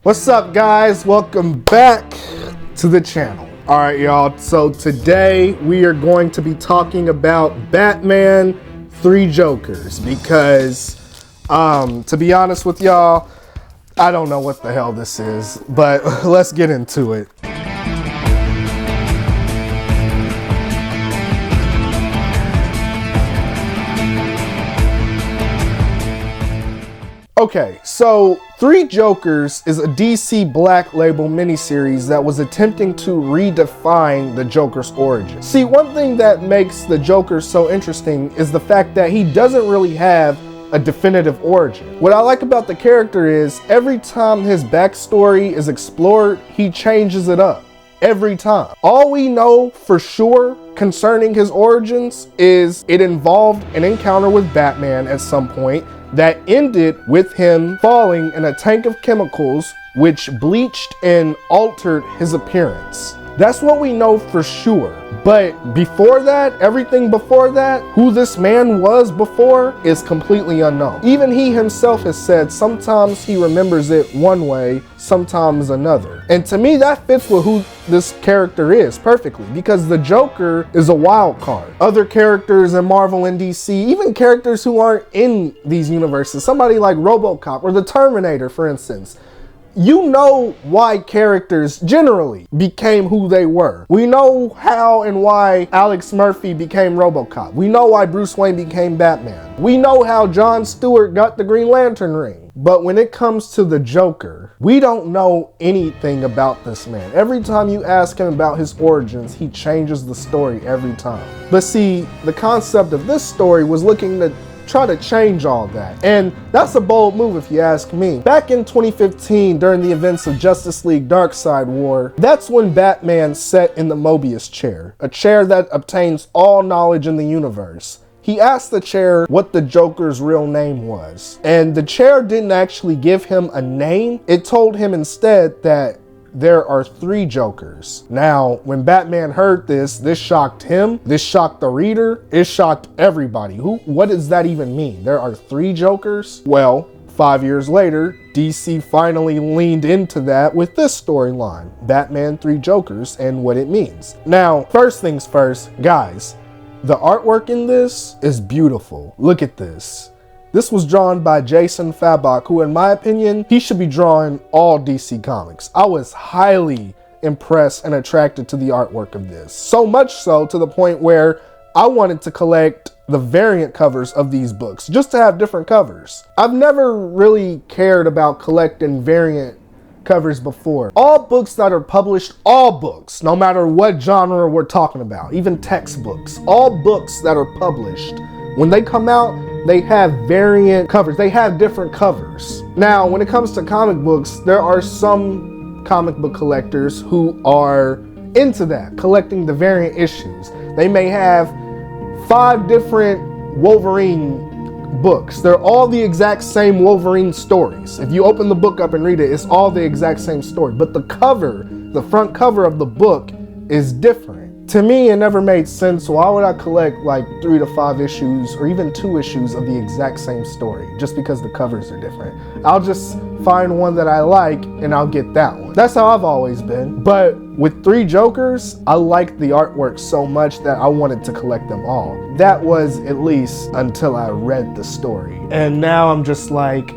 What's up, guys? Welcome back to the channel. All right, y'all. So today we are going to be talking about Batman 3 Jokers because, to be honest with y'all, I don't know what the hell this is, but let's get into it. Okay, so 3 Jokers is a DC Black Label miniseries that was attempting to redefine the Joker's origin. See, one thing that makes the Joker so interesting is the fact that he doesn't really have a definitive origin. What I like about the character is every time his backstory is explored, he changes it up. Every time. All we know for sure concerning his origins is it involved an encounter with Batman at some point that ended with him falling in a tank of chemicals which bleached and altered his appearance. That's what we know for sure. But before that, everything before that, who this man was before is completely unknown. Even he himself has said sometimes he remembers it one way, sometimes another. And to me, that fits with who this character is perfectly, because the Joker is a wild card. Other characters in Marvel and DC, even characters who aren't in these universes, somebody like RoboCop or the Terminator, for instance, you know why characters generally became who they were. We know how and why Alex Murphy became RoboCop. We know why Bruce Wayne became Batman. We know how John Stewart got the Green Lantern ring. But when it comes to the Joker, we don't know anything about this man. Every time you ask him about his origins, he changes the story every time. But see, the concept of this story was looking to try to change all that. And that's a bold move if you ask me. Back in 2015, during the events of Justice League Darkseid War, that's when Batman sat in the Mobius chair, a chair that obtains all knowledge in the universe. He asked the chair what the Joker's real name was. And the chair didn't actually give him a name. It told him instead that there are 3 Jokers. Now, when Batman heard this shocked him, this shocked the reader, it shocked everybody. What does that even mean? There are 3 Jokers? Well, 5 years later, DC finally leaned into that with this storyline, Batman 3 Jokers, and what it means. Now, first things first, guys, the artwork in this is beautiful. Look at this. This was drawn by Jason Fabok, who in my opinion, he should be drawing all DC comics. I was highly impressed and attracted to the artwork of this. So much so to the point where I wanted to collect the variant covers of these books, just to have different covers. I've never really cared about collecting variant covers before. All books that are published, all books, no matter what genre we're talking about, even textbooks, all books that are published, when they come out, they have variant covers. They have different covers. Now, when it comes to comic books, there are some comic book collectors who are into that, collecting the variant issues. They may have 5 different Wolverine books. They're all the exact same Wolverine stories. If you open the book up and read it, it's all the exact same story. But the cover, the front cover of the book is different. To me, it never made sense. Why would I collect like 3 to 5 issues or even 2 issues of the exact same story just because the covers are different? I'll just find one that I like and I'll get that one. That's how I've always been. But with 3 Jokers, I liked the artwork so much that I wanted to collect them all. That was at least until I read the story. And now I'm just like,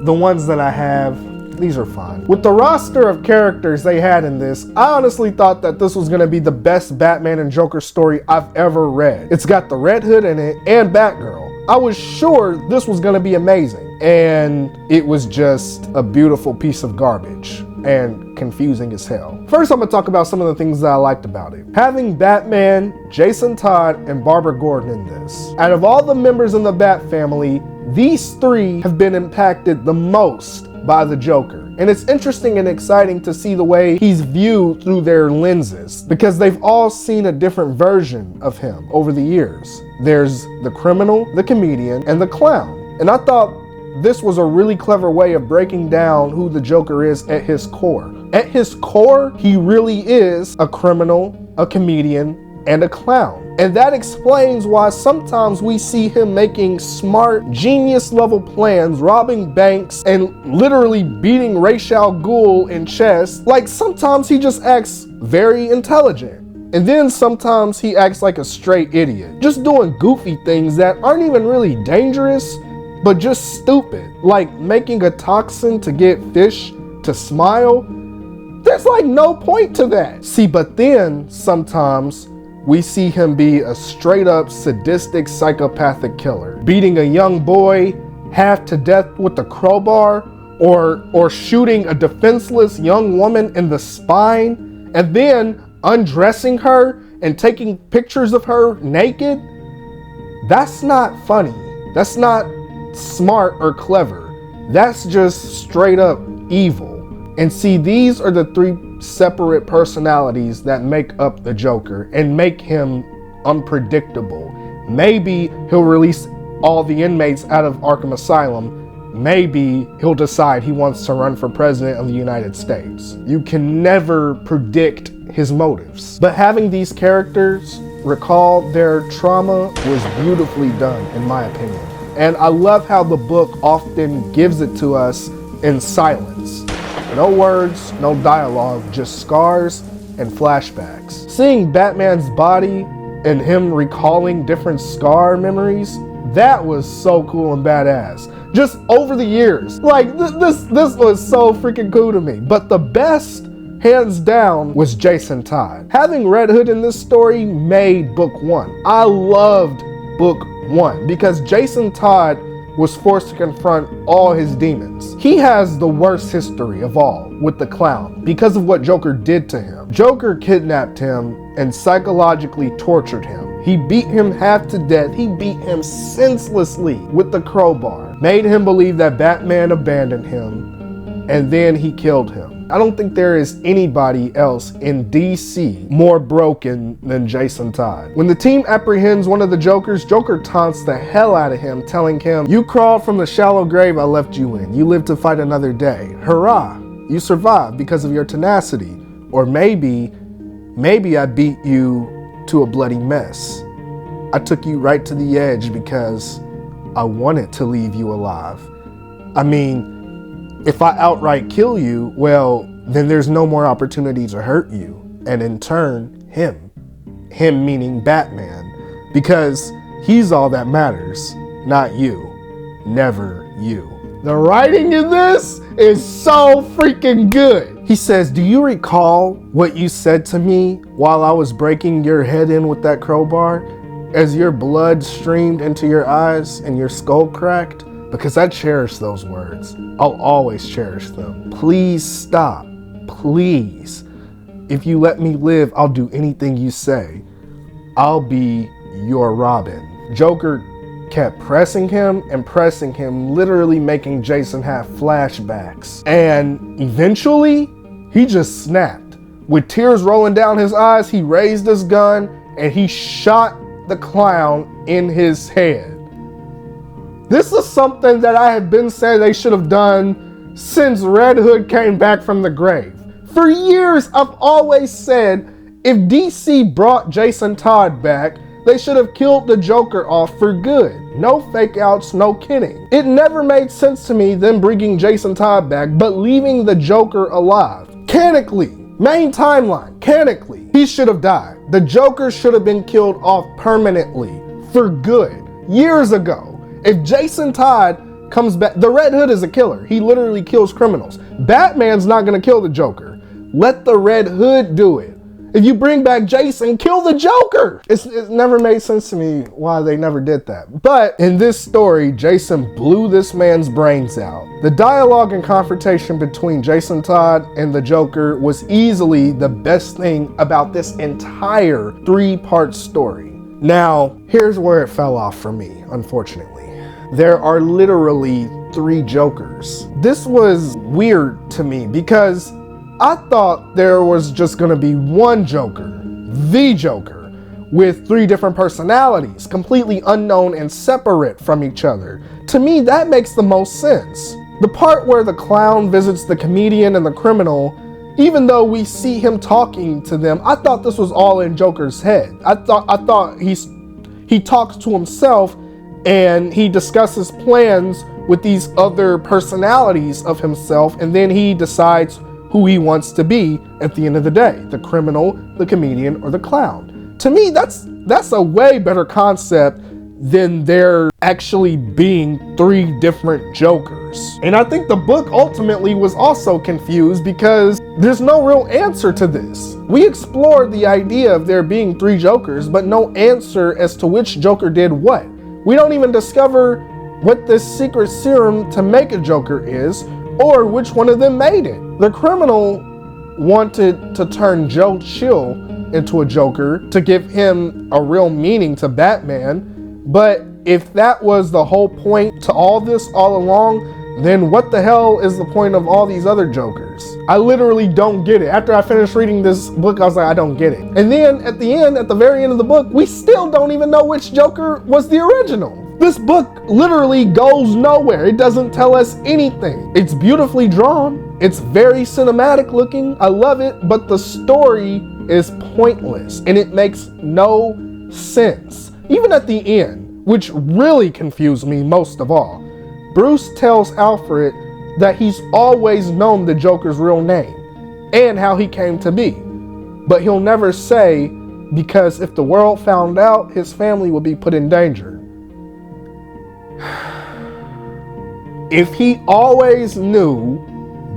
the ones that I have, these are fine. With the roster of characters they had in this, I honestly thought that this was gonna be the best Batman and Joker story I've ever read. It's got the Red Hood in it and Batgirl. I was sure this was gonna be amazing, and it was just a beautiful piece of garbage and confusing as hell. First, I'm gonna talk about some of the things that I liked about it. Having Batman, Jason Todd, and Barbara Gordon in this. Out of all the members in the Bat family, these 3 have been impacted the most by the Joker. And it's interesting and exciting to see the way he's viewed through their lenses, because they've all seen a different version of him over the years. There's the criminal, the comedian, and the clown. And I thought this was a really clever way of breaking down who the Joker is at his core. At his core, he really is a criminal, a comedian, and a clown. And that explains why sometimes we see him making smart, genius-level plans, robbing banks, and literally beating Ra's al Ghul in chess. Like, sometimes he just acts very intelligent. And then sometimes he acts like a straight idiot, just doing goofy things that aren't even really dangerous, but just stupid. Like making a toxin to get fish to smile. There's like no point to that. See, but then sometimes we see him be a straight up sadistic psychopathic killer, beating a young boy half to death with a crowbar, or shooting a defenseless young woman in the spine, and then undressing her and taking pictures of her naked. That's not funny. That's not smart or clever. That's just straight up evil. And see, these are the three separate personalities that make up the Joker and make him unpredictable. Maybe he'll release all the inmates out of Arkham Asylum. Maybe he'll decide he wants to run for president of the United States. You can never predict his motives. But having these characters recall their trauma was beautifully done, in my opinion. And I love how the book often gives it to us in silence. No words, no dialogue, just scars and flashbacks. Seeing Batman's body and him recalling different scar memories, that was so cool and badass. Just over the years, like this was so freaking cool to me. But the best, hands down, was Jason Todd. Having Red Hood in this story made book one. I loved book one because Jason Todd was forced to confront all his demons. He has the worst history of all with the clown because of what Joker did to him. Joker kidnapped him and psychologically tortured him. He beat him half to death. He beat him senselessly with the crowbar, made him believe that Batman abandoned him, and then he killed him. I don't think there is anybody else in DC more broken than Jason Todd. When the team apprehends one of the Jokers, Joker taunts the hell out of him, telling him, "You crawled from the shallow grave I left you in. You lived to fight another day. Hurrah, you survived because of your tenacity. Or maybe I beat you to a bloody mess. I took you right to the edge because I wanted to leave you alive. I mean, if I outright kill you, well, then there's no more opportunity to hurt you. And in turn, him meaning Batman, because he's all that matters, not you, never you." The writing in this is so freaking good. He says, "Do you recall what you said to me while I was breaking your head in with that crowbar? As your blood streamed into your eyes and your skull cracked? Because I cherish those words. I'll always cherish them. Please stop. Please. If you let me live, I'll do anything you say. I'll be your Robin." Joker kept pressing him and pressing him, literally making Jason have flashbacks. And eventually, he just snapped. With tears rolling down his eyes, he raised his gun and he shot the clown in his head. This is something that I have been saying they should have done since Red Hood came back from the grave. For years, I've always said if DC brought Jason Todd back, they should have killed the Joker off for good. No fake outs, no kidding. It never made sense to me them bringing Jason Todd back, but leaving the Joker alive. Canonically, main timeline, canonically, he should have died. The Joker should have been killed off permanently, for good, years ago. If Jason Todd comes back, the Red Hood is a killer. He literally kills criminals. Batman's not gonna kill the Joker. Let the Red Hood do it. If you bring back Jason, kill the Joker. It's never made sense to me why they never did that. But in this story, Jason blew this man's brains out. The dialogue and confrontation between Jason Todd and the Joker was easily the best thing about this entire three-part story. Now, here's where it fell off for me, unfortunately. There are literally three Jokers. This was weird to me because I thought there was just gonna be one Joker, the Joker, with three different personalities, completely unknown and separate from each other. To me, that makes the most sense. The part where the clown visits the comedian and the criminal even though we see him talking to them, I thought this was all in Joker's head. I thought he talks to himself and he discusses plans with these other personalities of himself, and then he decides who he wants to be at the end of the day, the criminal, the comedian, or the clown. To me, that's a way better concept than there actually being 3 different Jokers. And I think the book ultimately was also confused because there's no real answer to this. We explored the idea of there being 3 Jokers, but no answer as to which Joker did what. We don't even discover what this secret serum to make a Joker is, or which one of them made it. The criminal wanted to turn Joe Chill into a Joker to give him a real meaning to Batman, but if that was the whole point to all this all along, then what the hell is the point of all these other Jokers? I literally don't get it. After I finished reading this book, I was like, I don't get it. And then at the very end of the book, we still don't even know which Joker was the original. This book literally goes nowhere. It doesn't tell us anything. It's beautifully drawn. It's very cinematic looking. I love it, but the story is pointless and it makes no sense. Even at the end, which really confused me most of all, Bruce tells Alfred that he's always known the Joker's real name and how he came to be, but he'll never say because if the world found out, his family would be put in danger. If he always knew,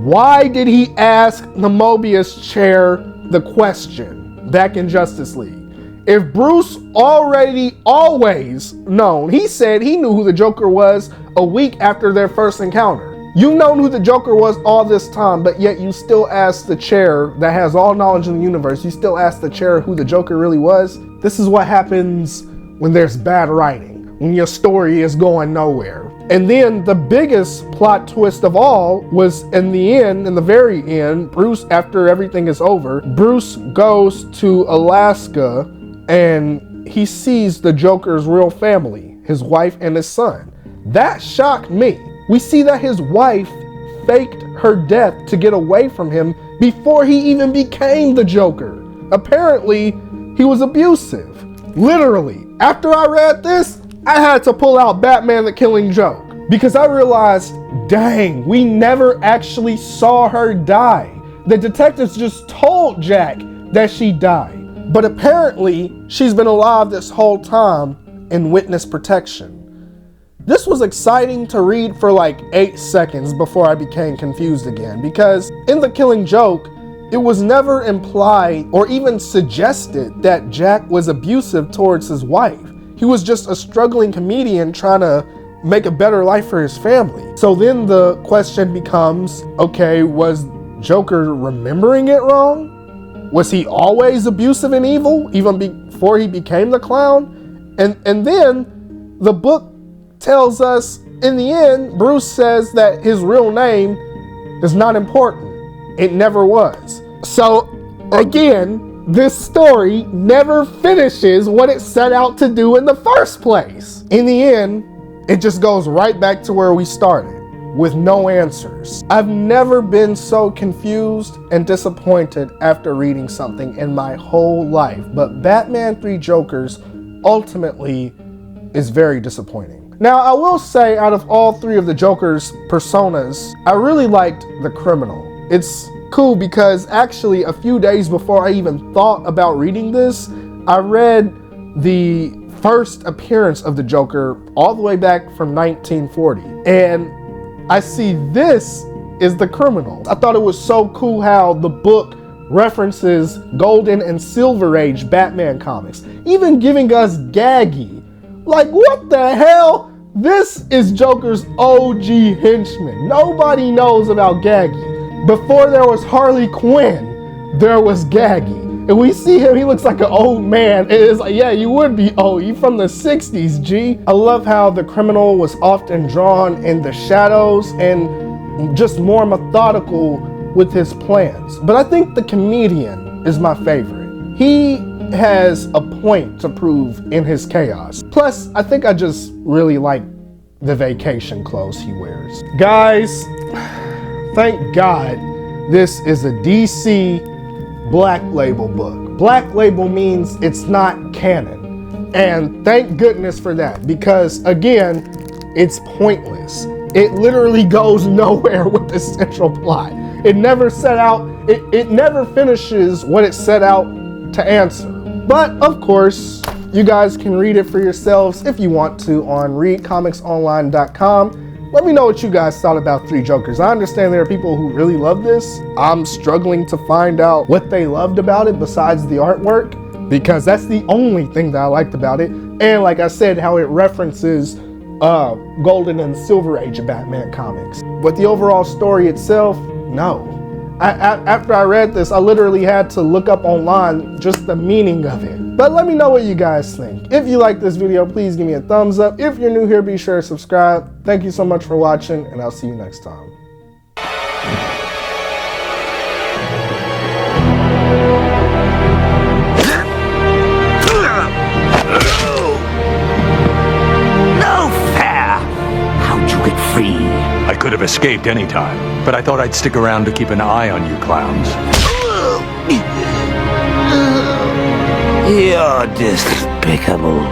why did he ask the Mobius chair the question back in Justice League? If Bruce always known, he said he knew who the Joker was a week after their first encounter. You've known who the Joker was all this time, but yet you still ask the chair that has all knowledge in the universe, you still ask the chair who the Joker really was? This is what happens when there's bad writing, when your story is going nowhere. And then the biggest plot twist of all was in the very end, Bruce, after everything is over, Bruce goes to Alaska and he sees the Joker's real family, his wife and his son. That shocked me. We see that his wife faked her death to get away from him before he even became the Joker. Apparently, he was abusive. Literally, after I read this, I had to pull out Batman the Killing Joke because I realized, dang, we never actually saw her die. The detectives just told Jack that she died. But apparently, she's been alive this whole time in witness protection. This was exciting to read for like 8 seconds before I became confused again, because in The Killing Joke, it was never implied or even suggested that Jack was abusive towards his wife. He was just a struggling comedian trying to make a better life for his family. So then the question becomes, okay, was Joker remembering it wrong? Was he always abusive and evil, even before he became the clown? And then the book tells us, in the end, Bruce says that his real name is not important. It never was. So, again, this story never finishes what it set out to do in the first place. In the end, it just goes right back to where we started, with no answers. I've never been so confused and disappointed after reading something in my whole life, but Batman 3 Jokers ultimately is very disappointing. Now, I will say, out of all 3 of the Joker's personas, I really liked the criminal. It's cool because actually a few days before I even thought about reading this, I read the first appearance of the Joker all the way back from 1940. And I see this is the criminal. I thought it was so cool how the book references Golden and Silver Age Batman comics, even giving us Gaggy. Like, what the hell? This is Joker's OG henchman. Nobody knows about Gaggy. Before there was Harley Quinn, there was Gaggy. And we see him, he looks like an old man. It is like, yeah, you would be old. You from the 60s, G. I love how the criminal was often drawn in the shadows and just more methodical with his plans. But I think the comedian is my favorite. He has a point to prove in his chaos. Plus, I think I just really like the vacation clothes he wears. Guys, thank God this is a DC Black Label book. Black Label means it's not canon. And thank goodness for that, because again, it's pointless. It literally goes nowhere with the central plot. It never set out, it never finishes what it set out to answer. But of course, you guys can read it for yourselves if you want to on readcomicsonline.com. Let me know what you guys thought about Three Jokers. I understand there are people who really love this. I'm struggling to find out what they loved about it besides the artwork, because that's the only thing that I liked about it. And like I said, how it references Golden and Silver Age of Batman comics. But the overall story itself, no. After I read this, I literally had to look up online just the meaning of it. But let me know what you guys think. If you like this video, please give me a thumbs up. If you're new here, be sure to subscribe. Thank you so much for watching, and I'll see you next time. I could have escaped any time, but I thought I'd stick around to keep an eye on you clowns. You're despicable.